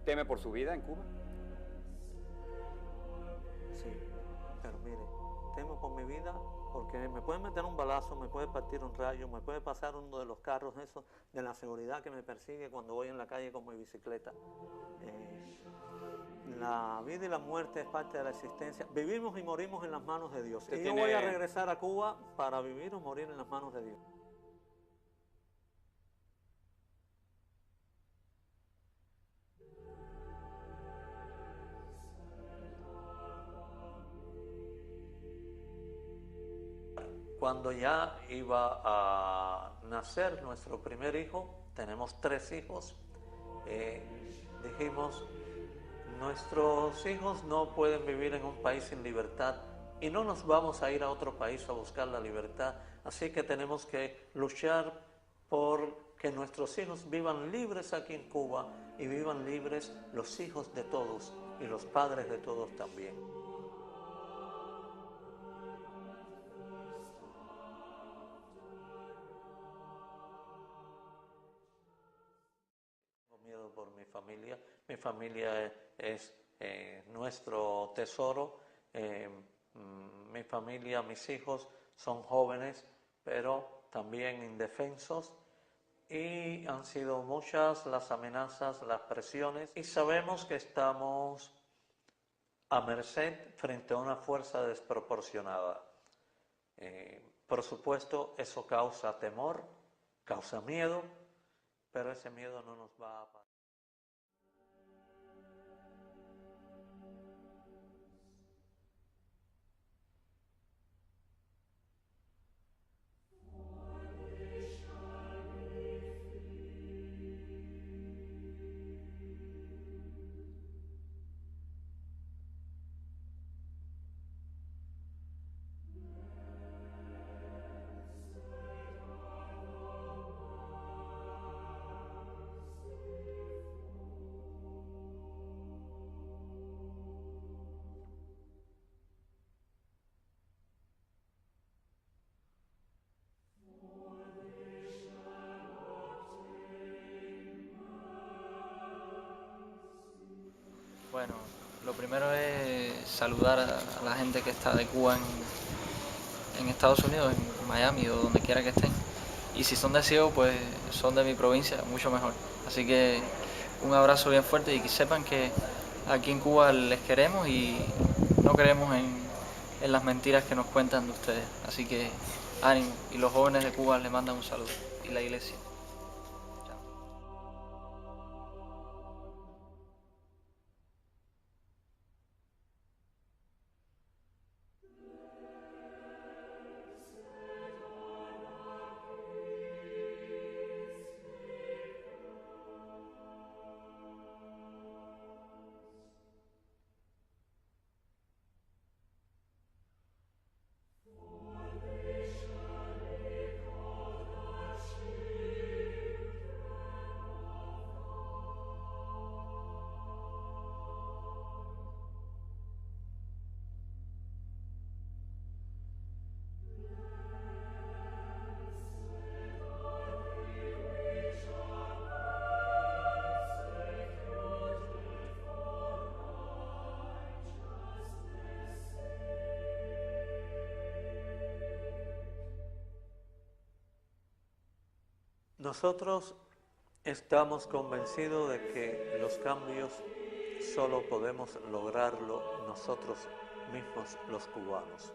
¿Teme por su vida en Cuba? Sí, pero mire, temo por mi vida porque me puede meter un balazo, me puede partir un rayo, me puede pasar uno de los carros esos de la seguridad que me persigue cuando voy en la calle con mi bicicleta. La vida y la muerte es parte de la existencia. Vivimos y morimos en las manos de Dios. Y yo voy a regresar a Cuba para vivir o morir en las manos de Dios. Cuando ya iba a nacer nuestro primer hijo, tenemos 3 hijos, dijimos, nuestros hijos no pueden vivir en un país sin libertad y no nos vamos a ir a otro país a buscar la libertad, así que tenemos que luchar por que nuestros hijos vivan libres aquí en Cuba y vivan libres los hijos de todos y los padres de todos también. Tengo miedo por mi familia es nuestro tesoro, mi familia, mis hijos son jóvenes, pero también indefensos y han sido muchas las amenazas, las presiones y sabemos que estamos a merced frente a una fuerza desproporcionada. Por supuesto, eso causa temor, causa miedo, pero ese miedo no nos va a pasar. Bueno, lo primero es saludar a la gente que está de Cuba en Estados Unidos, en Miami o donde quiera que estén. Y si son de Ciego, pues son de mi provincia, mucho mejor. Así que un abrazo bien fuerte y que sepan que aquí en Cuba les queremos y no creemos en las mentiras que nos cuentan de ustedes. Así que ánimo. Y los jóvenes de Cuba les mandan un saludo. Y la iglesia. Nosotros estamos convencidos de que los cambios solo podemos lograrlo nosotros mismos los cubanos.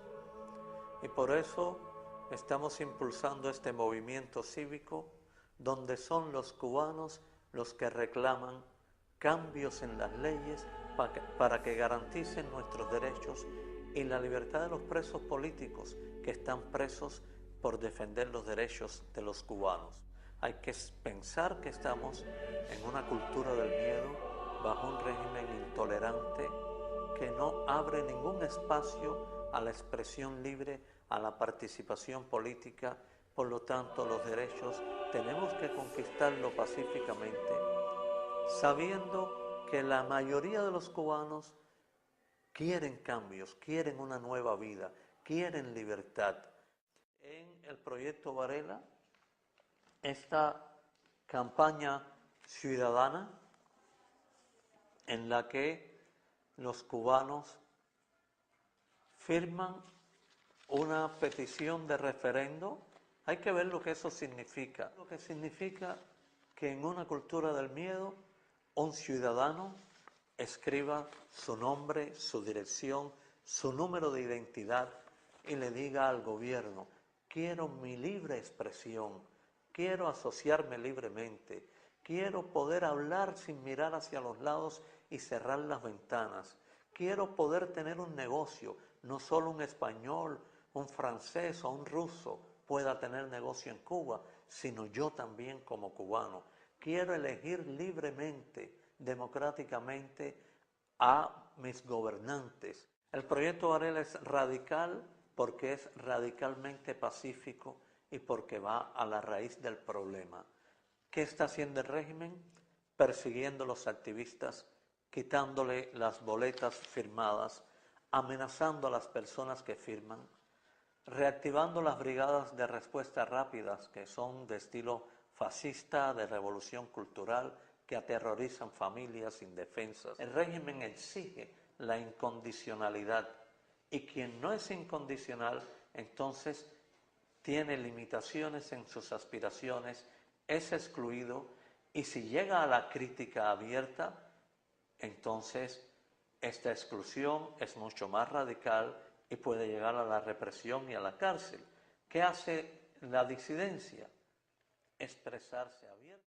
Y por eso estamos impulsando este movimiento cívico donde son los cubanos los que reclaman cambios en las leyes para que garanticen nuestros derechos y la libertad de los presos políticos que están presos por defender los derechos de los cubanos. Hay que pensar que estamos en una cultura del miedo, bajo un régimen intolerante que no abre ningún espacio a la expresión libre, a la participación política. Por lo tanto, los derechos tenemos que conquistarlos pacíficamente, sabiendo que la mayoría de los cubanos quieren cambios, quieren una nueva vida, quieren libertad. En el proyecto Varela, esta campaña ciudadana en la que los cubanos firman una petición de referendo. Hay que ver lo que eso significa. Lo que significa que en una cultura del miedo, un ciudadano escriba su nombre, su dirección, su número de identidad y le diga al gobierno: quiero mi libre expresión, quiero asociarme libremente, quiero poder hablar sin mirar hacia los lados y cerrar las ventanas, quiero poder tener un negocio, no solo un español, un francés o un ruso pueda tener negocio en Cuba, sino yo también como cubano. Quiero elegir libremente, democráticamente a mis gobernantes. El proyecto Varela es radical porque es radicalmente pacífico y porque va a la raíz del problema. ¿Qué está haciendo el régimen? Persiguiendo a los activistas, quitándole las boletas firmadas, amenazando a las personas que firman, reactivando las brigadas de respuesta rápidas que son de estilo fascista, de revolución cultural, que aterrorizan familias indefensas. El régimen exige la incondicionalidad y quien no es incondicional entonces tiene limitaciones en sus aspiraciones, es excluido y si llega a la crítica abierta, entonces esta exclusión es mucho más radical y puede llegar a la represión y a la cárcel. ¿Qué hace la disidencia? Expresarse abiertamente.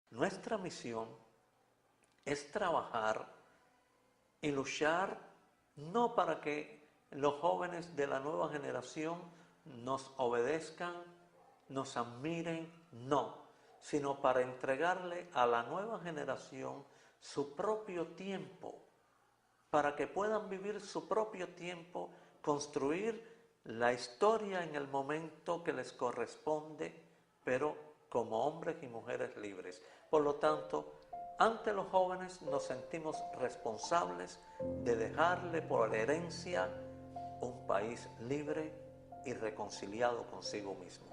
Nuestra misión es trabajar y luchar no para que los jóvenes de la nueva generación nos obedezcan, nos admiren, no, sino para entregarle a la nueva generación su propio tiempo, para que puedan vivir su propio tiempo, construir la historia en el momento que les corresponde, pero como hombres y mujeres libres. Por lo tanto, ante los jóvenes nos sentimos responsables de dejarle por herencia un país libre y reconciliado consigo mismo.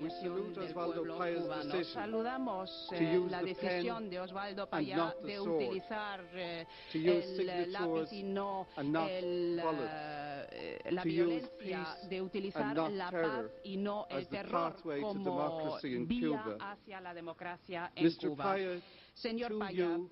liberación del pueblo cubano. decision Saludamos to use la the decisión pen de Osvaldo and Payá not the de sword, utilizar to use el lápiz signatures y no and not la to use violencia, peace de utilizar and not la paz terror y no el as the terror pathway to como democracy in vía Cuba. hacia la democracia en Mr. Cuba. Paya, Señor to Payá, you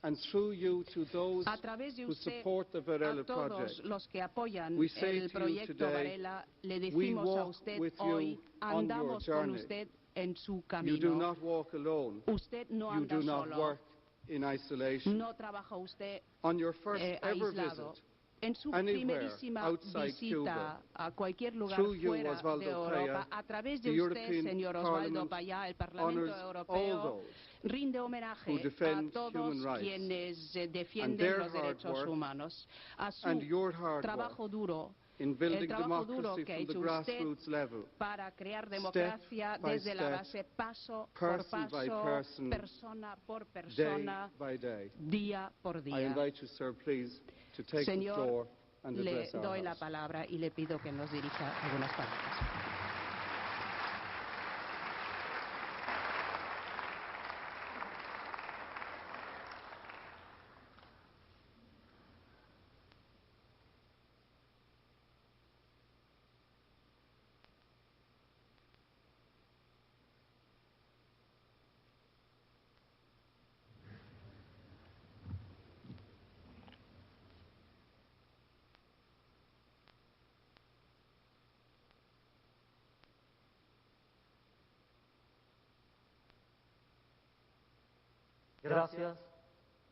and through you to those a través de who usted, support the Varela a todos project, los que apoyan we say el to you proyecto today, Varela, le we decimos a walk usted with hoy, you on your andamos con journey. usted en su You do camino. not walk alone. Usted no You anda do not solo, work in isolation. no trabaja usted On your first ever aislado. visit, En su anywhere primerísima outside visita Cuba, a cualquier lugar through you, fuera Osvaldo de Europa, Paya, a través the de usted, European señor Osvaldo Parliament Payá, el Parlamento honors all Europeo those rinde who homenaje a defend todos human rights, quienes and defienden their los hard derechos work humanos, a su and your hard trabajo work duro, in el building trabajo duro democracy que ha from the hecho usted grassroots level, para crear democracia step by desde la step, base, paso por person by paso, person, persona por day persona, by day. día por I día. invite you, sir, please, to take the Señor, floor and le address our doy la House. palabra y le pido que nos dirija algunas palabras. Gracias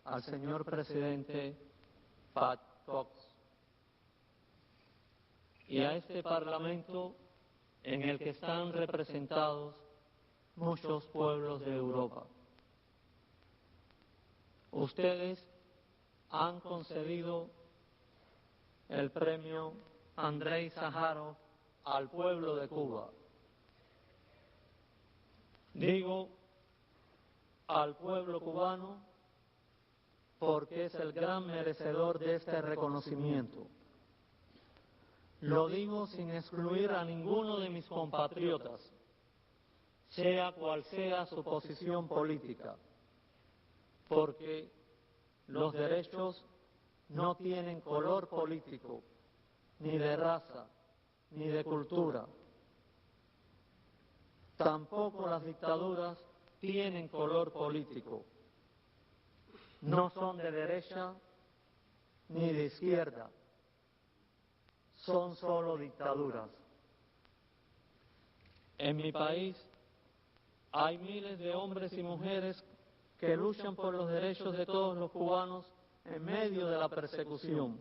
al señor presidente Pat Cox y a este Parlamento en el que están representados muchos pueblos de Europa. Ustedes han concedido el premio Andrei Sájarov al pueblo de Cuba. Digo al pueblo cubano porque es el gran merecedor de este reconocimiento. Lo digo sin excluir a ninguno de mis compatriotas, sea cual sea su posición política, porque los derechos no tienen color político, ni de raza, ni de cultura. Tampoco las dictaduras tienen color político. No son de derecha ni de izquierda. Son solo dictaduras. En mi país hay miles de hombres y mujeres que luchan por los derechos de todos los cubanos en medio de la persecución.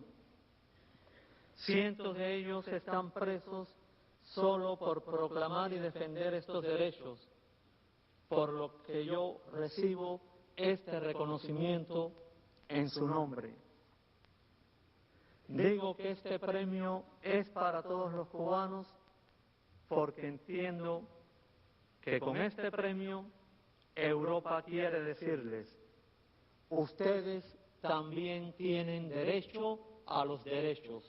Cientos de ellos están presos solo por proclamar y defender estos derechos, por lo que yo recibo este reconocimiento en su nombre. Digo que este premio es para todos los cubanos porque entiendo que con este premio Europa quiere decirles, ustedes también tienen derecho a los derechos.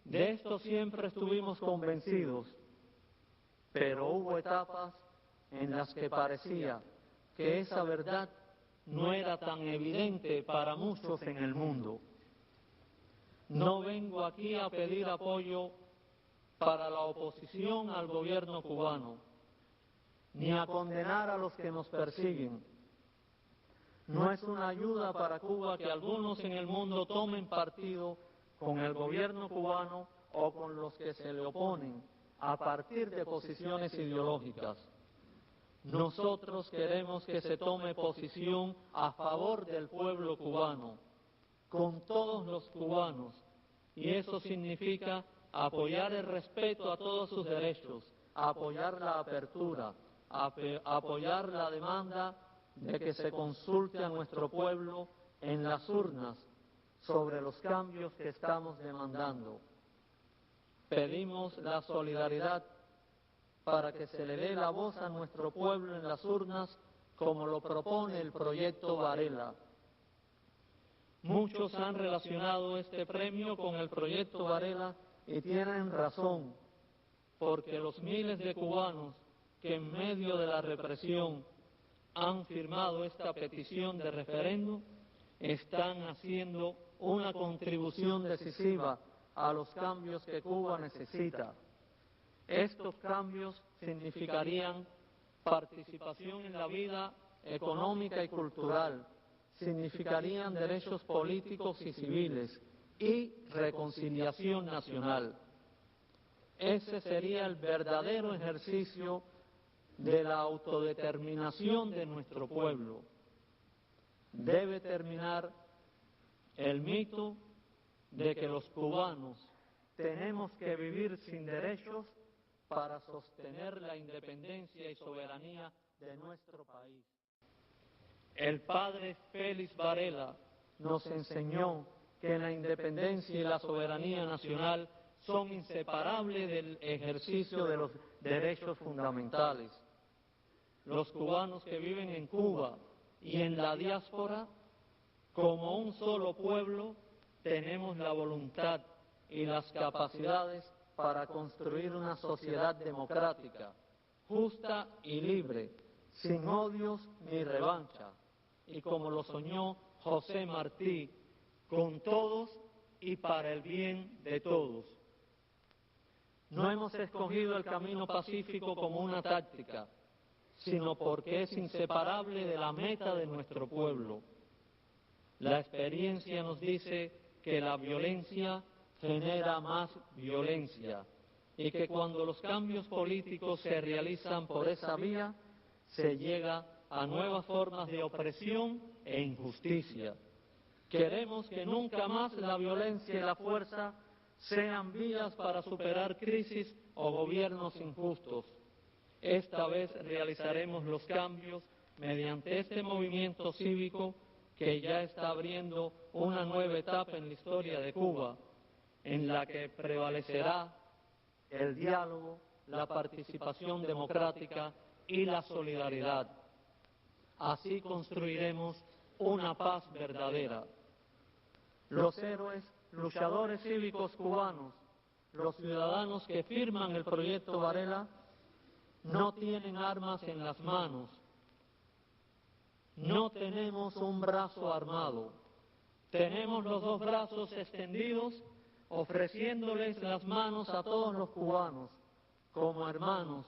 De esto siempre estuvimos convencidos, pero hubo etapas en las que parecía que esa verdad no era tan evidente para muchos en el mundo. No vengo aquí a pedir apoyo para la oposición al gobierno cubano, ni a condenar a los que nos persiguen. No es una ayuda para Cuba que algunos en el mundo tomen partido con el gobierno cubano o con los que se le oponen a partir de posiciones ideológicas. Nosotros queremos que se tome posición a favor del pueblo cubano, con todos los cubanos, y eso significa apoyar el respeto a todos sus derechos, apoyar la apertura, apoyar la demanda de que se consulte a nuestro pueblo en las urnas sobre los cambios que estamos demandando. Pedimos la solidaridad para que se le dé la voz a nuestro pueblo en las urnas como lo propone el proyecto Varela. Muchos han relacionado este premio con el proyecto Varela y tienen razón. porque los miles de cubanos que en medio de la represión han firmado esta petición de referéndum están haciendo una contribución decisiva a los cambios que Cuba necesita. Estos cambios significarían participación en la vida económica y cultural, significarían derechos políticos y civiles y reconciliación nacional. Ese sería el verdadero ejercicio de la autodeterminación de nuestro pueblo. Debe terminar el mito de que los cubanos tenemos que vivir sin derechos para sostener la independencia y soberanía de nuestro país. El padre Félix Varela nos enseñó que la independencia y la soberanía nacional son inseparables del ejercicio de los derechos fundamentales. Los cubanos que viven en Cuba y en la diáspora, como un solo pueblo, tenemos la voluntad y las capacidades para construir una sociedad democrática, justa y libre, sin odios ni revancha, y como lo soñó José Martí, con todos y para el bien de todos. No hemos escogido el camino pacífico como una táctica, sino porque es inseparable de la meta de nuestro pueblo. La experiencia nos dice que la violencia genera más violencia y que cuando los cambios políticos se realizan por esa vía, se llega a nuevas formas de opresión e injusticia. Queremos que nunca más la violencia y la fuerza sean vías para superar crisis o gobiernos injustos. Esta vez realizaremos los cambios mediante este movimiento cívico que ya está abriendo una nueva etapa en la historia de Cuba, en la que prevalecerá el diálogo, la participación democrática y la solidaridad. Así construiremos una paz verdadera. Los héroes, luchadores cívicos cubanos, los ciudadanos que firman el proyecto Varela, no tienen armas en las manos. No tenemos un brazo armado. Tenemos los dos brazos extendidos, ofreciéndoles las manos a todos los cubanos, como hermanos,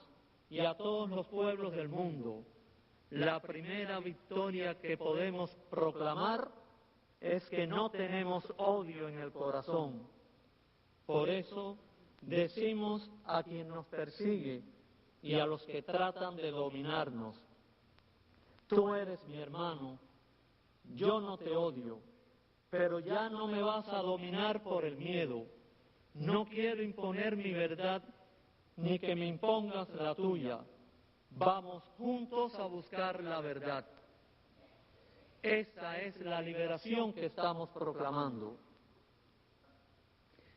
y a todos los pueblos del mundo. La primera victoria que podemos proclamar es que no tenemos odio en el corazón. Por eso decimos a quien nos persigue y a los que tratan de dominarnos: tú eres mi hermano, yo no te odio, pero ya no me vas a dominar por el miedo. No quiero imponer mi verdad ni que me impongas la tuya. Vamos juntos a buscar la verdad. Esa es la liberación que estamos proclamando.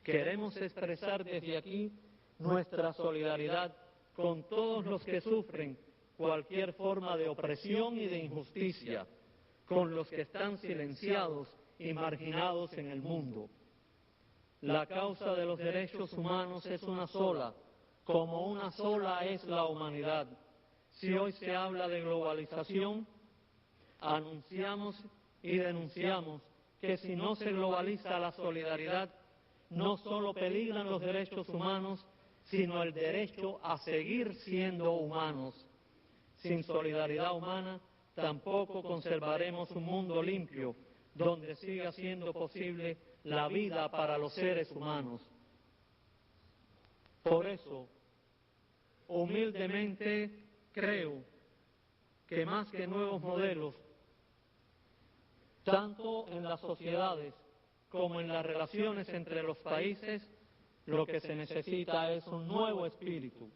Queremos expresar desde aquí nuestra solidaridad con todos los que sufren cualquier forma de opresión y de injusticia, con los que están silenciados y marginados en el mundo. La causa de los derechos humanos es una sola, como una sola es la humanidad. Si hoy se habla de globalización, anunciamos y denunciamos que si no se globaliza la solidaridad, no solo peligran los derechos humanos, sino el derecho a seguir siendo humanos. Sin solidaridad humana, tampoco conservaremos un mundo limpio, donde siga siendo posible la vida para los seres humanos. Por eso, humildemente creo que más que nuevos modelos, tanto en las sociedades como en las relaciones entre los países, lo que se necesita es un nuevo espíritu.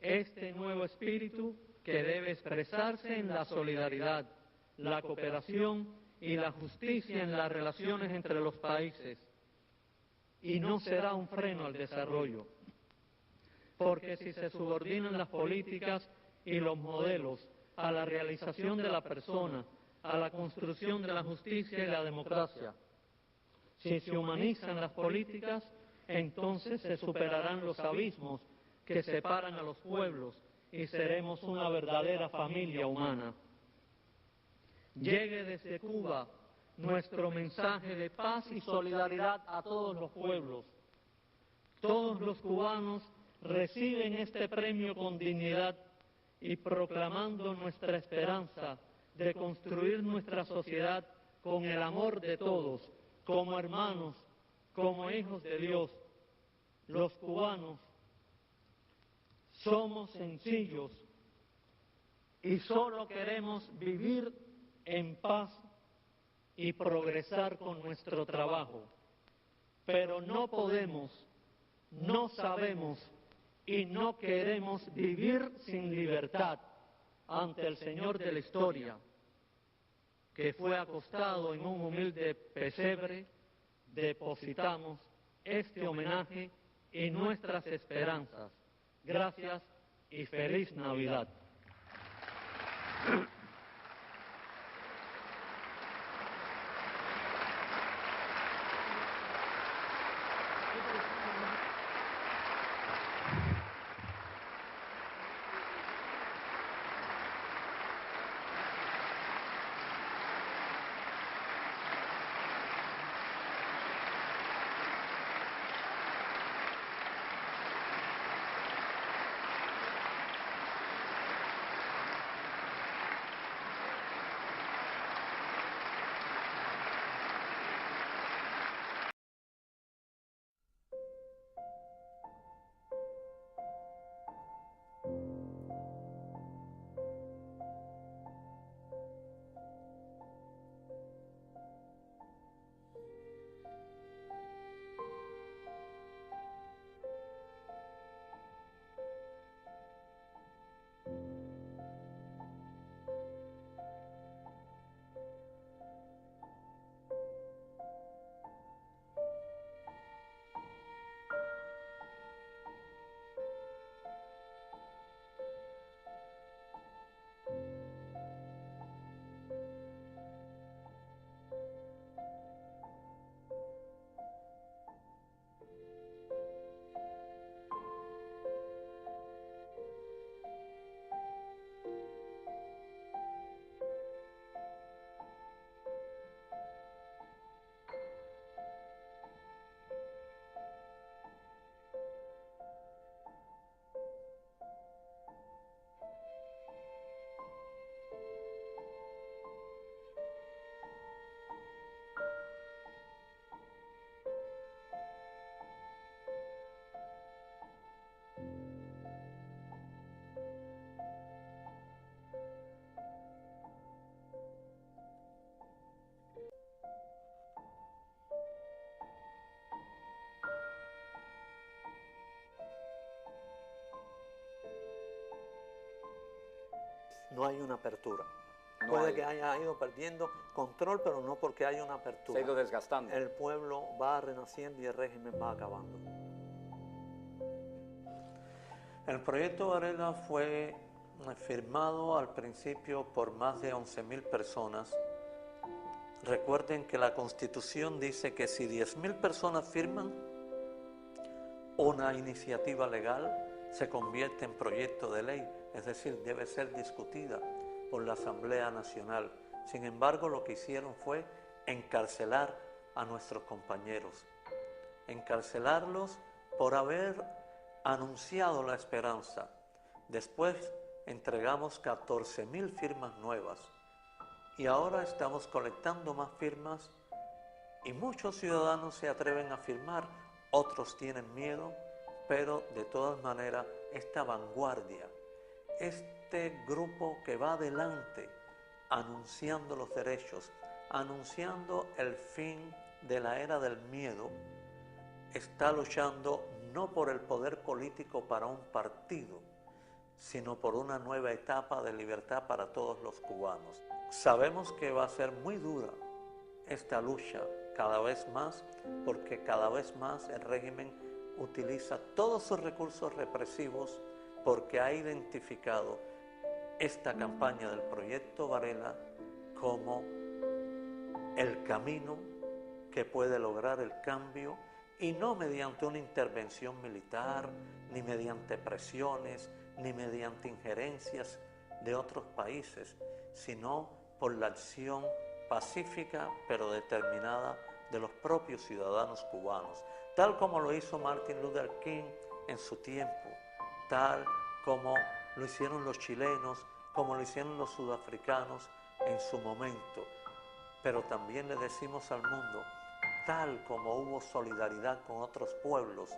Este nuevo espíritu que debe expresarse en la solidaridad, la cooperación y la justicia en las relaciones entre los países. Y no será un freno al desarrollo, porque si se subordinan las políticas y los modelos a la realización de la persona, a la construcción de la justicia y la democracia, si se humanizan las políticas, entonces se superarán los abismos que separan a los pueblos y seremos una verdadera familia humana. Llegue desde Cuba nuestro mensaje de paz y solidaridad a todos los pueblos. Todos los cubanos reciben este premio con dignidad y proclamando nuestra esperanza de construir nuestra sociedad con el amor de todos, como hermanos, como hijos de Dios. Los cubanos somos sencillos y solo queremos vivir en paz y progresar con nuestro trabajo. Pero no podemos, no sabemos y no queremos vivir sin libertad ante el Señor de la historia, que fue acostado en un humilde pesebre. Depositamos este homenaje y nuestras esperanzas. Gracias y feliz Navidad. No hay una apertura. Puede que haya ido perdiendo control, pero no porque haya una apertura. Se ha ido desgastando. El pueblo va renaciendo y el régimen va acabando. El proyecto Varela fue firmado al principio por más de 11.000 personas. Recuerden que la Constitución dice que si 10.000 personas firman una iniciativa legal, se convierte en proyecto de ley, es decir, debe ser discutida por la Asamblea Nacional. Sin embargo, lo que hicieron fue encarcelar a nuestros compañeros, encarcelarlos por haber anunciado la esperanza. Después entregamos 14.000 firmas nuevas y ahora estamos colectando más firmas y muchos ciudadanos se atreven a firmar, otros tienen miedo, pero de todas maneras esta vanguardia, este grupo que va adelante anunciando los derechos, anunciando el fin de la era del miedo, está luchando no por el poder político para un partido, sino por una nueva etapa de libertad para todos los cubanos. Sabemos que va a ser muy dura esta lucha cada vez más, porque cada vez más el régimen utiliza todos sus recursos represivos porque ha identificado esta campaña del proyecto Varela como el camino que puede lograr el cambio y no mediante una intervención militar, ni mediante presiones, ni mediante injerencias de otros países, sino por la acción pacífica pero determinada de los propios ciudadanos cubanos, tal como lo hizo Martin Luther King en su tiempo, tal como lo hicieron los chilenos, como lo hicieron los sudafricanos en su momento. Pero también le decimos al mundo, tal como hubo solidaridad con otros pueblos,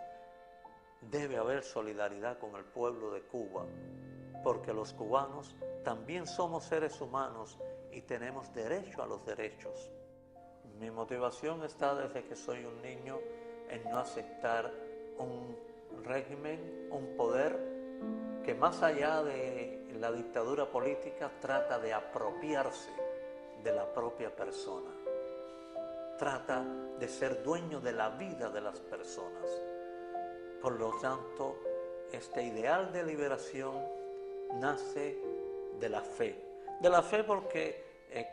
debe haber solidaridad con el pueblo de Cuba, porque los cubanos también somos seres humanos y tenemos derecho a los derechos. Mi motivación está desde que soy un niño en no aceptar un régimen, un poder que más allá de la dictadura política trata de apropiarse de la propia persona, trata de ser dueño de la vida de las personas. Por lo tanto, este ideal de liberación nace de la fe porque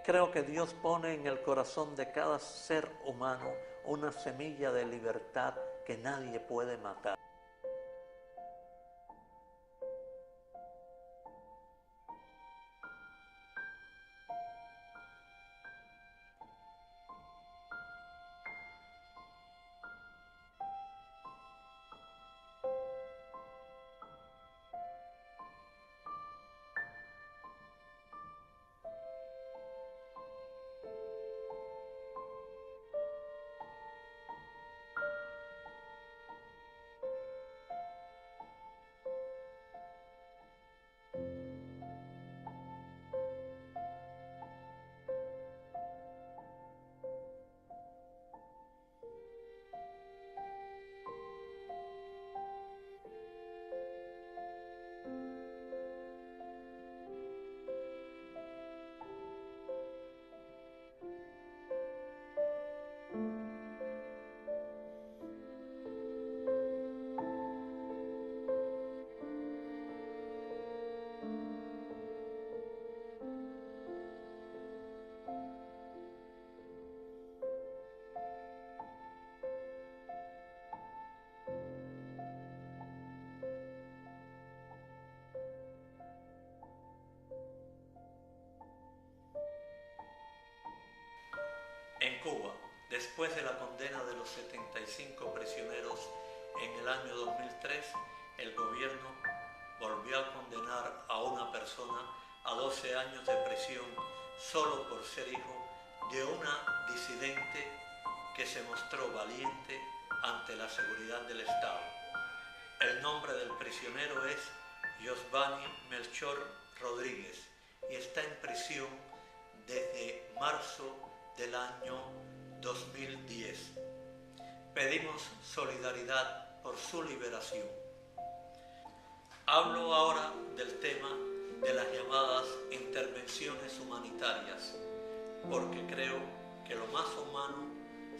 creo que Dios pone en el corazón de cada ser humano una semilla de libertad que nadie puede matar. En Cuba, después de la condena de los 75 prisioneros en el año 2003, el gobierno volvió a condenar a una persona a 12 años de prisión solo por ser hijo de una disidente que se mostró valiente ante la seguridad del Estado. El nombre del prisionero es Yosvany Melchor Rodríguez y está en prisión desde marzo del año 2010. Pedimos solidaridad por su liberación. Hablo ahora del tema de las llamadas intervenciones humanitarias, porque creo que lo más humano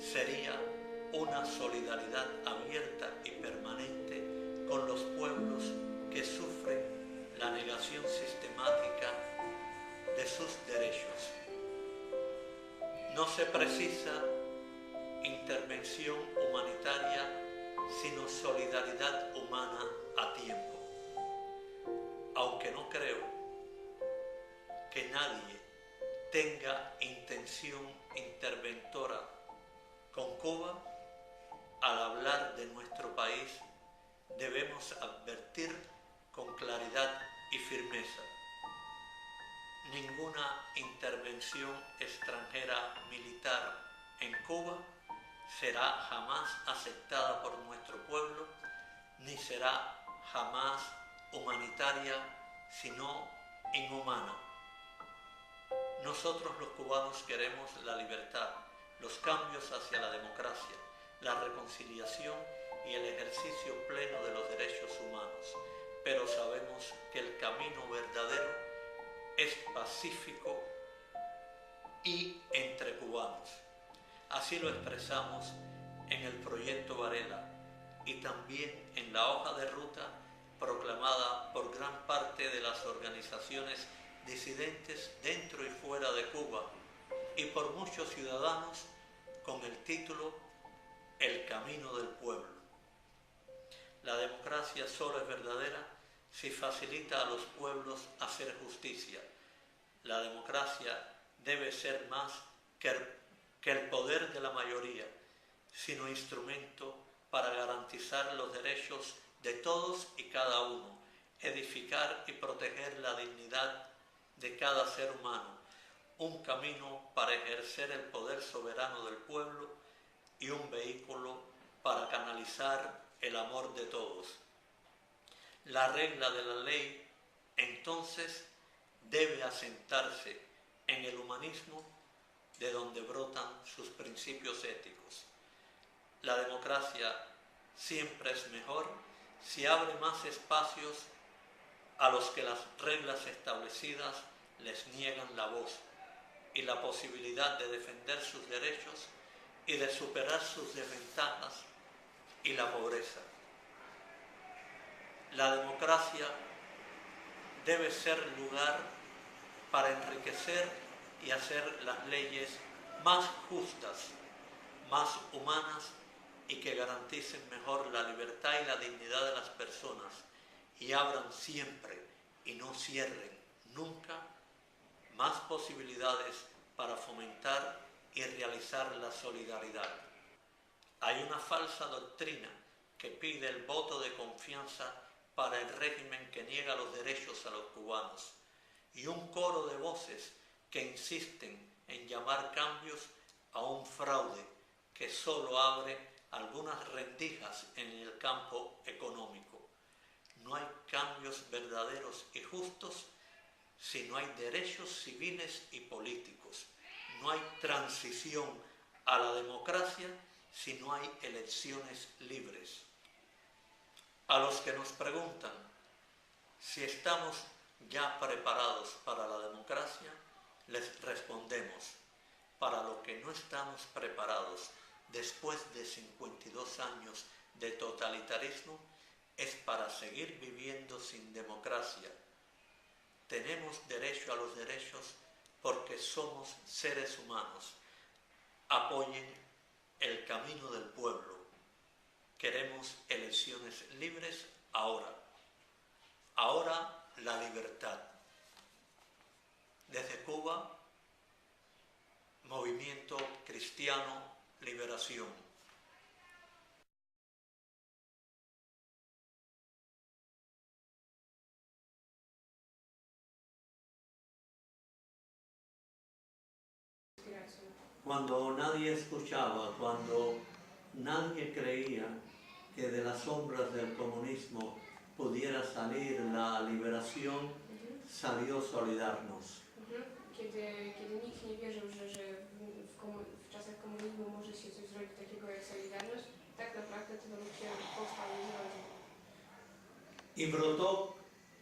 sería una solidaridad abierta y permanente con los pueblos que sufren la negación sistemática de sus derechos. No se precisa intervención humanitaria, sino solidaridad humana a tiempo. Aunque no creo que nadie tenga intención interventora con Cuba, al hablar de nuestro país debemos advertir con claridad y firmeza: ninguna intervención extranjera militar en Cuba será jamás aceptada por nuestro pueblo, ni será jamás humanitaria, sino inhumana. Nosotros los cubanos queremos la libertad, los cambios hacia la democracia, la reconciliación y el ejercicio pleno de los derechos humanos, pero sabemos que el camino verdadero es pacífico y entre cubanos. Así lo expresamos en el proyecto Varela y también en la hoja de ruta proclamada por gran parte de las organizaciones disidentes dentro y fuera de Cuba y por muchos ciudadanos con el título el camino del pueblo. La democracia solo es verdadera si facilita a los pueblos hacer justicia. La democracia debe ser más que el poder de la mayoría, sino instrumento para garantizar los derechos de todos y cada uno, edificar y proteger la dignidad de cada ser humano, un camino para ejercer el poder soberano del pueblo y un vehículo para canalizar el amor de todos. La regla de la ley, entonces, debe asentarse en el humanismo de donde brotan sus principios éticos. La democracia siempre es mejor si abre más espacios a los que las reglas establecidas les niegan la voz y la posibilidad de defender sus derechos y de superar sus desventajas y la pobreza. La democracia debe ser lugar para enriquecer y hacer las leyes más justas, más humanas y que garanticen mejor la libertad y la dignidad de las personas y abran siempre y no cierren nunca más posibilidades para fomentar y realizar la solidaridad. Hay una falsa doctrina que pide el voto de confianza para el régimen que niega los derechos a los cubanos y un coro de voces que insisten en llamar cambios a un fraude que solo abre algunas rendijas en el campo económico. No hay cambios verdaderos y justos si no hay derechos civiles y políticos. No hay transición a la democracia si no hay elecciones libres. A los que nos preguntan si estamos ya preparados para la democracia, les respondemos: para lo que no estamos preparados después de 52 años de totalitarismo es para seguir viviendo sin democracia. Tenemos derecho a los derechos porque somos seres humanos. Apoyen el camino del pueblo. Queremos elecciones libres ahora. Ahora la libertad. Desde Cuba, Movimiento Cristiano Liberación. Cuando nadie escuchaba, cuando nadie creía que de las sombras del comunismo pudiera salir la liberación, salió Solidarność. Kiedy nikt nie wierzył, że w czasach komunizmu może się coś zrobić takiego jak Solidarność, tak naprawdę ten ruch się powstał i zrodził. Y brotó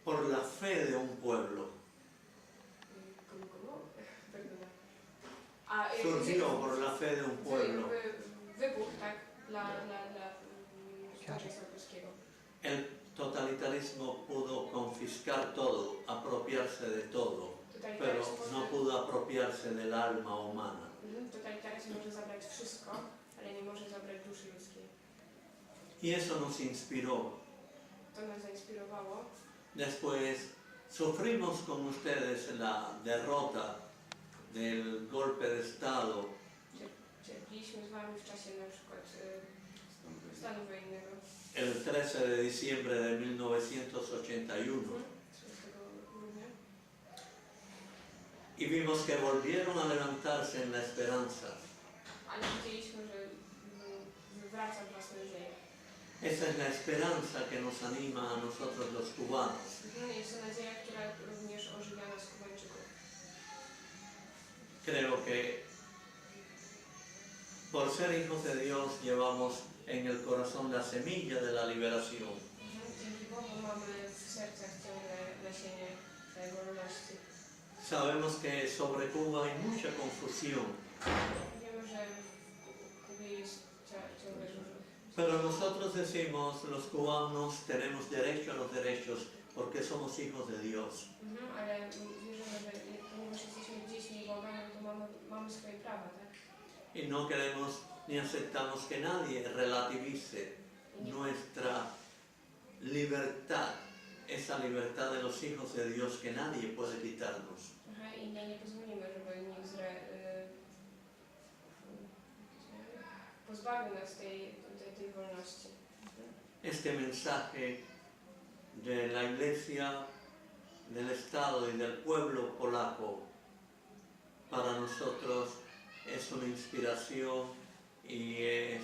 por la fe de un pueblo. Surgió por la fe de un pueblo. Wybuch, tak, dla społeczeństwa polskiego. El totalitarismo pudo confiscar todo, apropiarse de todo, pero no pudo apropiarse del alma humana. Totalitaryzm może zabrać wszystko, ale nie może zabrać duszy ludzkiej. Y eso nos inspiró. To nas zainspirowało. Después sufrimos con ustedes la derrota del golpe de Estado. Cierpliśmy z wami w czasie na przykład stanu wojennego. El 13 de diciembre de 1981. Y vimos que volvieron a levantarse en la esperanza. Ale widzieliśmy, że wraca do nas nadzieja. Esa es la esperanza que nos anima a nosotros los cubanos. Jest to nadzieja, która również ożywia nas Kubańczyków. Creo que por ser hijos de Dios llevamos en el corazón la semilla de la liberación. Dzięki Bogu mamy w sercach ciągle nasienie wolności. Sabemos que sobre Cuba hay mucha confusión. Wiemy, że w Kubie jest ciągle dużo. Pero nosotros decimos, los cubanos tenemos derecho a los derechos porque somos hijos de Dios. Ale wierzymy, że ponieważ jesteśmy dziećmi Boga, no to mamy swoje prawa, tak? Y no queremos ni aceptamos que nadie relativice nuestra libertad, esa libertad de los hijos de Dios que nadie puede quitarnos. Aha, i nie pozwolimy, żeby nikt pozbawił nas tej wolności. Este mensaje de la Iglesia, del Estado y del pueblo polaco para nosotros es una inspiración y es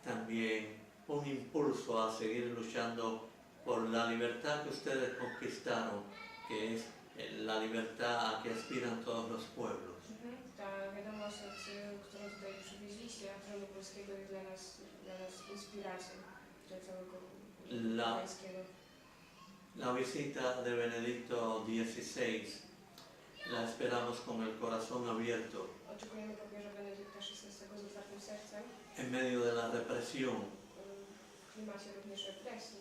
también un impulso a seguir luchando por la libertad que ustedes conquistaron, que es la libertad a que aspiran todos los pueblos. Ta wiadomość, którą tutaj przywieźliście, a tronu polskiego jest dla nas inspiracją dla całego pańskiego. La visita de Benedicto XVI la esperamos con el corazón abierto. Oczekujemy papieża Benedykta XVI z otwartym sercem. En medio de la represión, W klimacie również represji.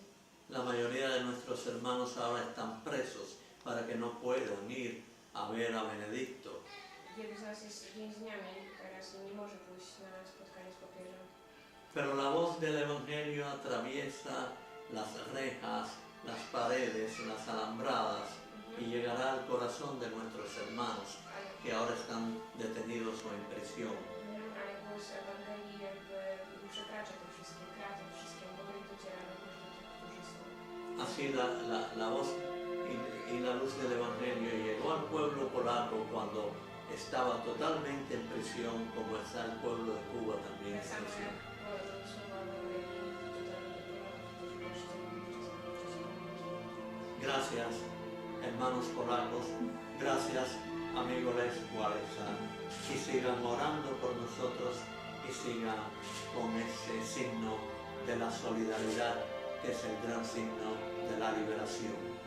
la mayoría de nuestros hermanos ahora están presos para que no puedan ir a ver a Benedicto. Wielu z nas jest więźniami teraz i nie może pójść na spotkanie z papieżem. Pero la voz del Evangelio atraviesa las rejas, las paredes, las alambradas y llegará al corazón de nuestros hermanos que ahora están detenidos o en prisión. Ale głos Ewangelii jakby przekracza te wszystkie kraty, wszystkie mury i dociera również do tych, którzy są. Así la voz y la luz del Evangelio llegó al pueblo polaco cuando estaba totalmente en prisión, como está el pueblo de Cuba también en Tak samo prisión. jak słowa Ewangelii dotarły do Polaków, którzy właśnie Gracias, hermanos polacos, gracias, amigo Les Wałęsa, y sigan orando por nosotros y sigan con ese signo de la solidaridad que es el gran signo de la liberación.